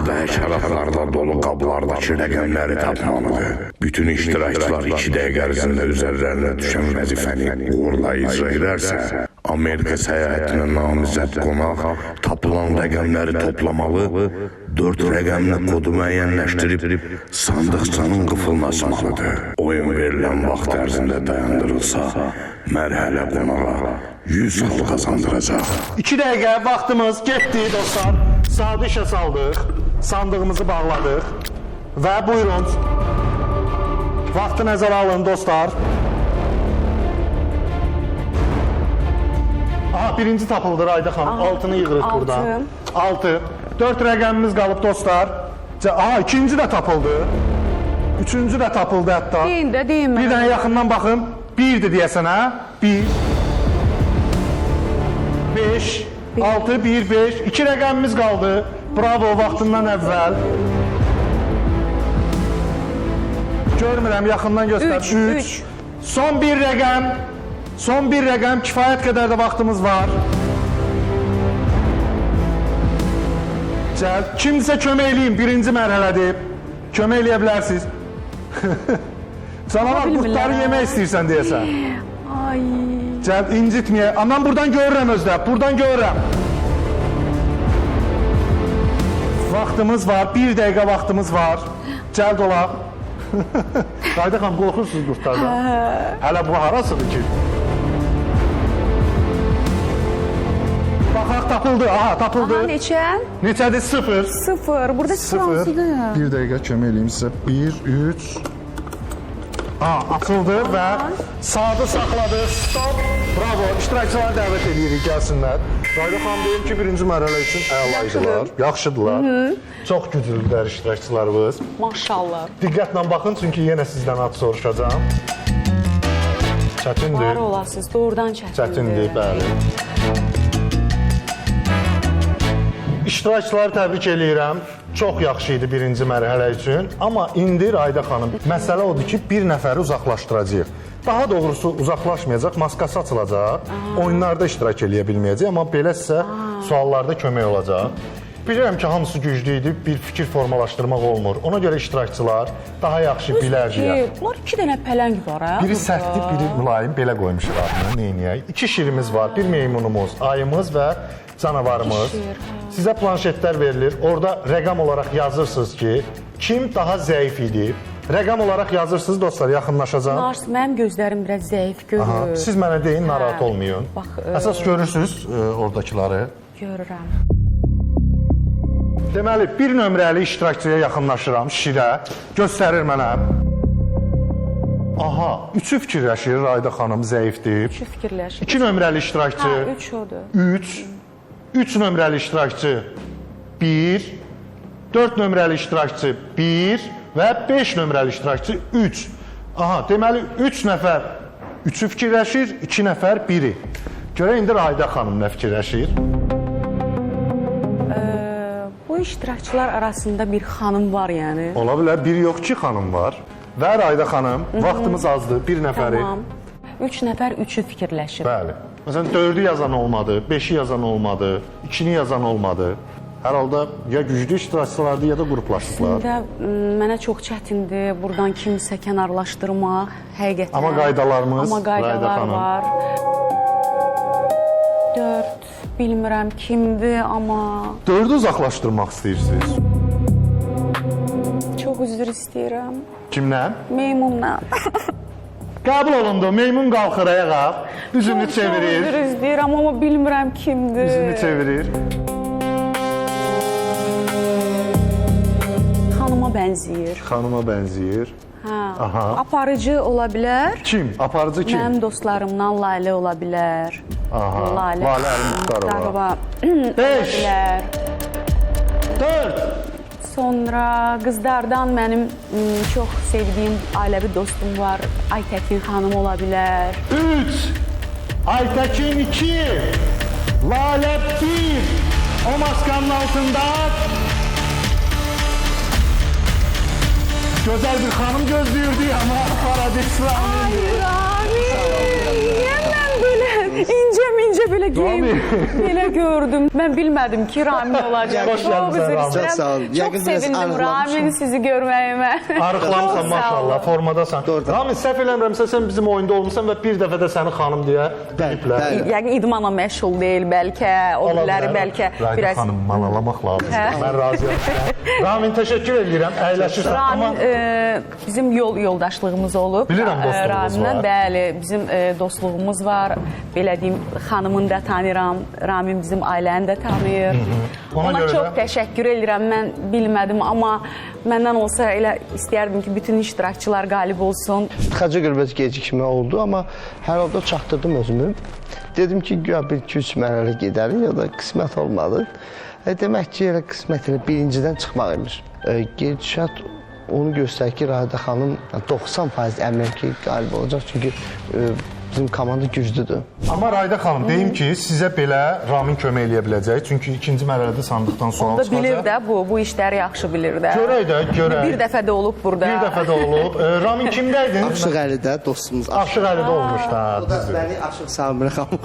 Dəhşət şəraflarda dolu qablardakı rəqəmləri tapmalıdır. Bütün iştirakçılar 2 dəqiqə ərzində üzərlərinə düşən vəzifəni uğurla icra edərsə, Amerika səyahətinə namizəd qonaq tapılan rəqəmləri toplamalı, 4 rəqəmli kodu müəyyənləşdirib sandıqçanın qıfılına açmalıdır. Oyun verilən vaxt ərzində dayandırılsa, mərhələ qonağa 100 hal qazandıracaq. 2 dəqiqə vaxtımız getdi dostlar. Saat işə saldıq, sandığımızı bağladıq və buyurun. Vaxtı nəzərə alın dostlar. Aha, birinci tapıldı Rayda xanım. Altını yığırıq burada. 6. 4 rəqəmimiz qalıb dostlar. Aha, ikinci də tapıldı. Üçüncü də tapıldı hətta. Deyin də, deyin mənə. Bir dənə yaxından baxın. 1'dir deyəsən hə? 1. 5. 6, 1, 5. 2 rəqəmimiz qaldı. Bravo, vaxtından əvvəl. Görmürəm, yaxından göstər. 3. Son bir rəqəm. Son bir rəqəm, kifayət qədər də vaxtımız var. Cəl, kimsə kömək eləyin, birinci mərhələdir. Kömək eləyə bilərsiniz. Canavar qurtları yemək istəyirsən deyəsən. Ay. Cəl, incitməyə. Mən buradan görürəm özdə, buradan görürəm. Vaxtımız var, 1 dəqiqə vaxtımız var. Cəl dolaq. Qayda xanım, qorxursunuz qurtlardan. Hələ bu harasıdır ki? Baxaq, tapıldı, aha, tapıldı. Aha, neçə? Neçədir? 0. 0. Burada 0 hansıdır? 1 dəqiqə kömək eləyim sizə. 1, 3. Açıldı və saatı saxladı. Stop. Bravo. İştirakçıları dəvət edirik, gəlsinlər. Qayda xanım deyim ki, birinci mərhələ üçün əlaydılar. Yaxşıdırlar. Çox güclüdür iştirakçılarımız. Maşallah. Diqqətlə baxın, çünki yenə sizdən ad soruşacağım. Çətindir. Var olasınız, doğrudan çətindir. Çətindir, bəli. İştirakçıları təbrik eləyirəm. Çox yaxşı idi birinci mərhələ üçün. Amma indi Rayda xanım, məsələ odur ki, bir nəfəri uzaqlaşdıracağıq. Daha doğrusu uzaqlaşmayacaq, maskası açılacaq. Oyunlarda iştirak eləyə bilməyəcək, amma belə sizə suallarda kömək olacaq. Bilirəm ki, hamısı güclü idi, bir fikir formalaşdırmaq olmur. Ona görə iştirakçılar daha yaxşı bilər deyə. Bunlar 2 dənə pələng var, hə? Biri sərtdir, biri mülayim, belə qoymuşuq adını, neyniyək. 2 şirimiz var, bir meymunumuz, ayımız və canavarımız. Sizə planşetlər verilir, orada rəqəm olaraq yazırsınız ki, kim daha zəif idi. Rəqəm olaraq yazırsınız, dostlar, yaxınlaşacaq. Mənim gözlərim biraz zəif görür. Siz mənə deyin, narahat olmayın. Əsas görürsünüz oradakıları. Görürəm. Deməli, bir nömrəli iştirakçıya yaxınlaşıram, şirə, göstərir mənə. Aha, 3'ü fikirləşir, Rayda xanım zəifdir. 3'ü fikirləşir. 2 nömrəli iştirakçı. 3 odur. 3 nömrəli iştirakçı 1, 4 nömrəli iştirakçı 1 və 5 nömrəli iştirakçı 3. Aha, deməli 3 nəfər 3'ü fikirləşir, 2 nəfər 1'i. Görə indi Rayda xanım nə fikirləşir? Bu iştirakçılar arasında bir xanım var yəni. Ola bilər, bir yox, 2 xanım var. Və Rayda xanım, vaxtımız azdır, bir nəfəri. Tamam. 3 nəfər 3'ü fikirləşir. Bəli. Məsələn, 4'ü yazan olmadı, 5'i yazan olmadı, 2'ni yazan olmadı. Hər halda ya güclü iştirakçılardı, ya da qruplaşdılar. Əslində, mənə çox çətindir buradan kimsə kənarlaşdırmaq, həqiqətən. Amma qaydalarımız, Amma qaydalar var. 4, bilmirəm kimdir, amma... 4'ü uzaqlaşdırmaq istəyirsiniz. Çox üzr istəyirəm. Kimdən? Meymundan. Qəbul olundu, meymun qalxır ayağa, üzünü Çox çevirir. üzr istəyirəm, amma bilmirəm kimdir. Üzünü çevirir. Xanıma bənzəyir. Xanıma bənzəyir. Aha. Aparıcı ola bilər. Kim? Aparıcı kim? Mənim dostlarımdan Lalə ola bilər. Aha. Lalə Əli-Muxtarova. 5 4 Sonra qızlardan mənim çox sevdiyim ailəvi dostum var. Aytəkin xanım ola bilər. 3 Aytəkin 2 Lalə 1 O maskanın altında gözəl bir xanım gözləyirdi, amma paradis Ay, Rami! Niyə mən belə incə-mincə belə belə gördüm. Mən bilmədim ki, Ramin olacaq. Xoş gəlmisən, Ramin. Çox sağ ol. Çox Yəqin biraz sevindim arıqlamışam. Ramin sizi görməyimə. Arıqlamısan Çox sağ maşallah, olun. formadasan. Doğrudan. Ramin, səhv eləmirəmsə sən bizim oyunda olmusan və bir dəfə də səni xanım deyə biliblər. bəli. Yəqin idmanla məşğul deyil bəlkə, o biriləri bəlkə Rayda biraz... xanım manalamaq lazımdır. Mən razıyam. Ramin, təşəkkür edirəm. Əyləşirsən. Amma Ramin bizim yoldaşlığımız olub. Bilirəm, dostluğumuz Raminlə, var. bəli, bizim dostluğumuz var. Belə deyim, xanımını da tanıyıram. Ramin bizim ailəni də tanıyır. Ona Ona görə çox də- təşəkkür edirəm. Mən bilmədim, amma məndən olsa elə istəyərdim ki, bütün iştirakçılar qalib olsun. Tıxacı qürbət gecikmə oldu, amma hər halda çatdırdım özümü. Dedim ki, güya bir 2-3 mərhələ gedərik, ya da qismət olmadı. Demək ki, elə qismət elə birincidən çıxmaq imiş. Gedişat onu göstərir ki, Rayda xanım 90% əminəm ki, qalib olacaq. Çünki bizim komanda güclüdür. Amma Rayda xanım, deyim ki, sizə belə Ramin kömək eləyə biləcək. Çünki ikinci mərhələdə sandıqdan sual O da bilir çıxacaq. də, bu işləri yaxşı bilir də. Görək də, görək. Bir dəfə də olub burada. Bir dəfə də olub. Ramin kimdəydin? Aşıq Əlidə dostumuz. Aşıq Əlidə olmuş da. O da düzdür. məni Aşıq Samir xanım.